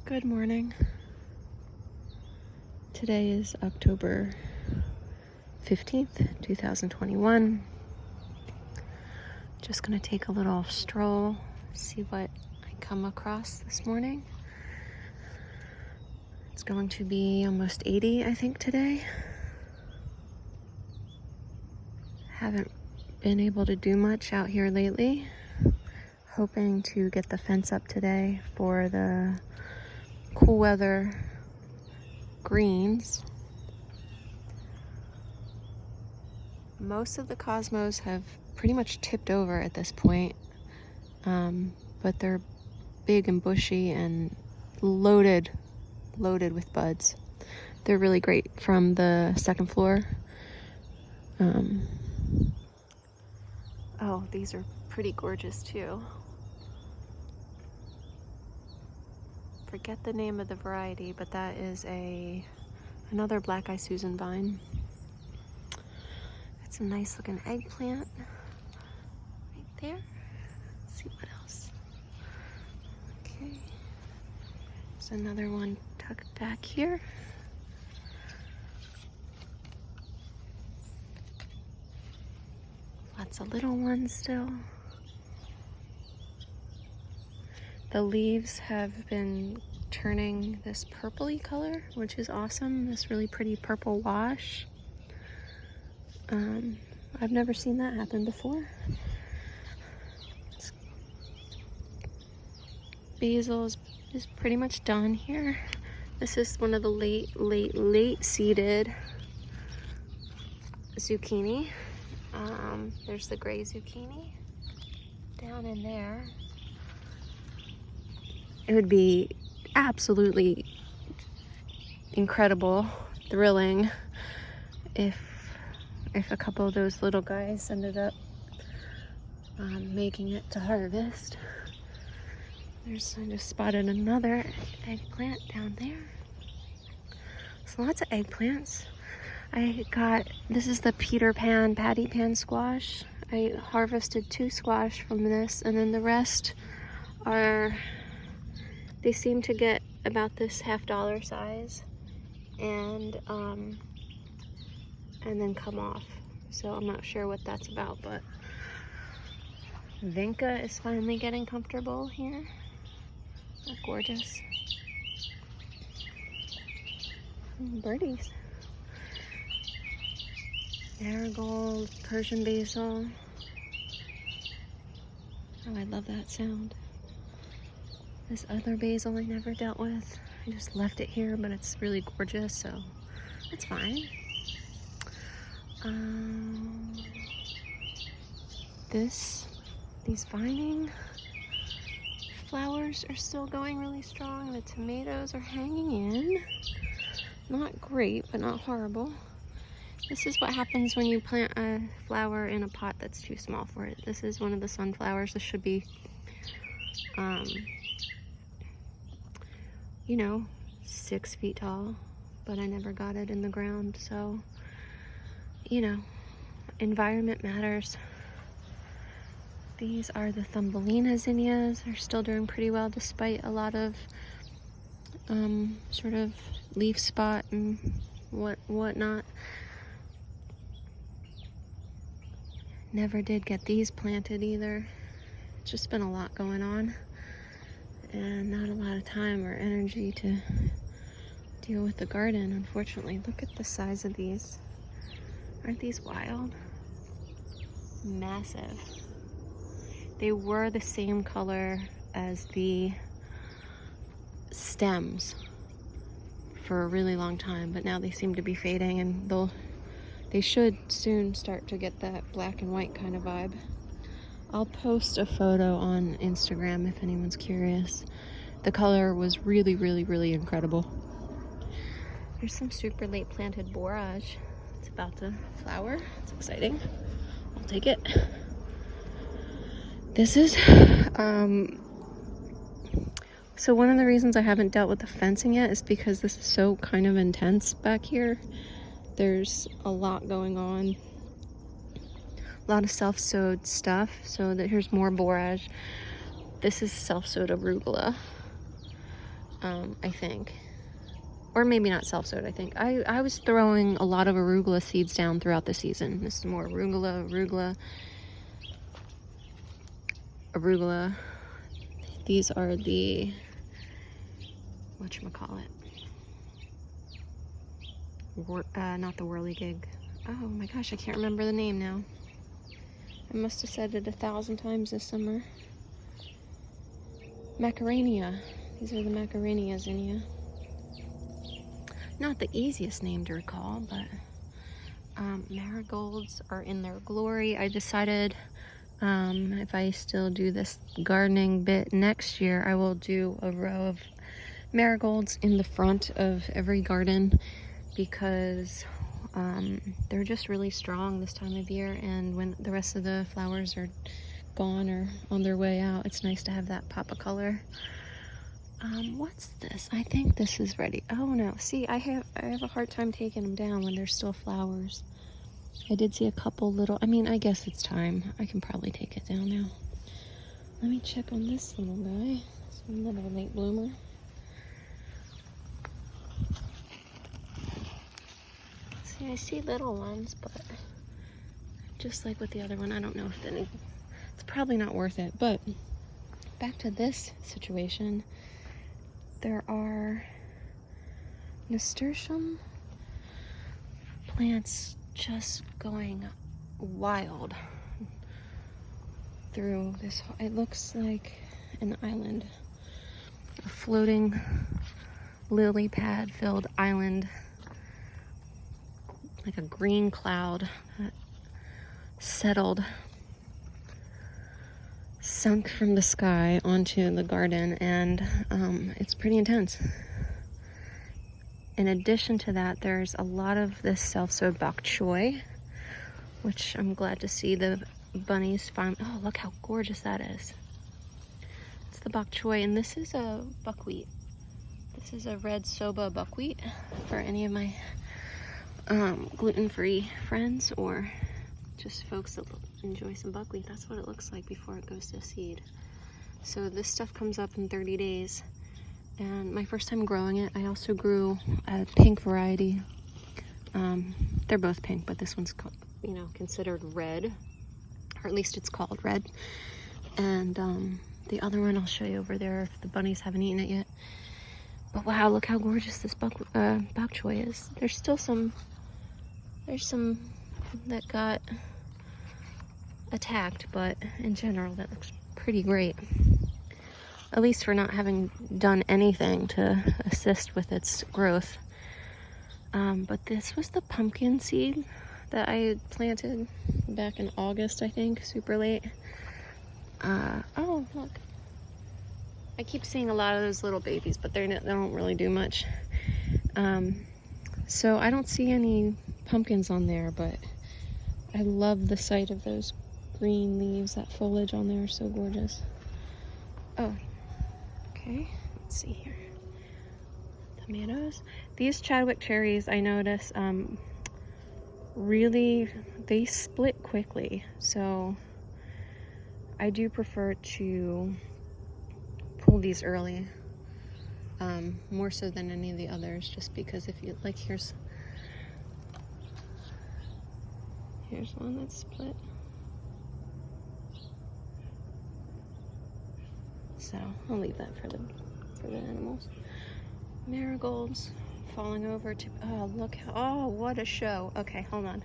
Good morning. Today is October 15th, 2021. Just gonna take a little stroll, see what I come across this morning. It's going to be almost 80, I think, today. Haven't been able to do much out here lately. Hoping to get the fence up today for the cool weather greens. Most of the cosmos have pretty much tipped over at this point, but they're big and bushy and loaded with buds. They're really great from the second floor. Oh, these are pretty gorgeous too. Forget the name of the variety, but that is another Black Eye Susan vine. It's a nice looking eggplant right there. Let's see what else. Okay, there's another one tucked back here. Lots of little ones still. The leaves have been turning this purpley color, which is awesome. This really pretty purple wash. I've never seen that happen before. Basil is pretty much done here. This is one of the late seeded zucchini. There's the gray zucchini down in there. It would be absolutely incredible, thrilling if a couple of those little guys ended up making it to harvest. I just spotted another eggplant down there. So lots of eggplants. This is the patty pan squash. I harvested 2 squash from this, and then the rest they seem to get about this $half size and then come off. So I'm not sure what that's about, but Vinca is finally getting comfortable here. They're gorgeous. Birdies. Marigolds, Persian basil. Oh, I love that sound. This other basil I never dealt with. I just left it here, but it's really gorgeous, so it's fine. These vining flowers are still going really strong. The tomatoes are hanging in. Not great, but not horrible. This is what happens when you plant a flower in a pot that's too small for it. This is one of the sunflowers. This should be, 6 feet tall, but I never got it in the ground. So, environment matters. These are the Thumbelina zinnias. They're still doing pretty well despite a lot of sort of leaf spot and whatnot. Never did get these planted either. It's just been a lot going on and not a lot of time or energy to deal with the garden, unfortunately. Look at the size of these. Aren't these wild? Massive. They were the same color as the stems for a really long time, but now they seem to be fading, and they should soon start to get that black and white kind of vibe. I'll post a photo on Instagram if anyone's curious. The color was really, really, really incredible. There's some super late planted borage. It's about to flower. It's exciting. I'll take it. This is, so one of the reasons I haven't dealt with the fencing yet is because this is so kind of intense back here. There's a lot going on. A lot of self-sowed stuff. So here's more borage. This is self-sowed arugula. I think. Or maybe not self-sowed, I think. I was throwing a lot of arugula seeds down throughout the season. This is more arugula. These are the, whatchamacallit? Not the whirligig. Oh my gosh, I can't remember the name now. I must have said it 1,000 times this summer. Macarenia. These are the Macarenia zinnia. Not the easiest name to recall, but marigolds are in their glory. I decided if I still do this gardening bit next year, I will do a row of marigolds in the front of every garden, because they're just really strong this time of year, and when the rest of the flowers are gone or on their way out, it's nice to have that pop of color. What's this? I think this is ready. Oh no, see, I have a hard time taking them down when there's still flowers. I did see a couple little, I mean, I guess it's time. I can probably take it down now. Let me check on this little guy. It's another late bloomer. See, I see little ones, but just like with the other one, I don't know if it's probably not worth it. But back to this situation, there are nasturtium plants just going wild through this. It looks like an island, a floating lily pad filled island, like a green cloud that settled, sunk from the sky onto the garden, and it's pretty intense. In addition to that, there's a lot of this self-sowed bok choy, which I'm glad to see the bunnies find. Oh, look how gorgeous that is. It's the bok choy, and this is a buckwheat. This is a red soba buckwheat for any of my gluten-free friends, or just folks that enjoy some buckwheat. That's what it looks like before it goes to seed. So this stuff comes up in 30 days. And my first time growing it, I also grew a pink variety. They're both pink, but this one's, considered red, or at least it's called red. And the other one I'll show you over there if the bunnies haven't eaten it yet. But wow, look how gorgeous this bok choy is. There's some that got attacked, but in general, that looks pretty great. At least for not having done anything to assist with its growth. But this was the pumpkin seed that I had planted back in August, I think, super late. Oh, look. I keep seeing a lot of those little babies, but they don't really do much. So I don't see any pumpkins on there, but I love the sight of those green leaves. That foliage on there is so gorgeous. Oh, okay, let's see here. Tomatoes. These Chadwick cherries, I notice, really, they split quickly. So I do prefer to pull these early, more so than any of the others, just because if you, like, here's one that's split. So I'll leave that for the animals. Marigolds falling over to, oh, look, oh, what a show. Okay, hold on.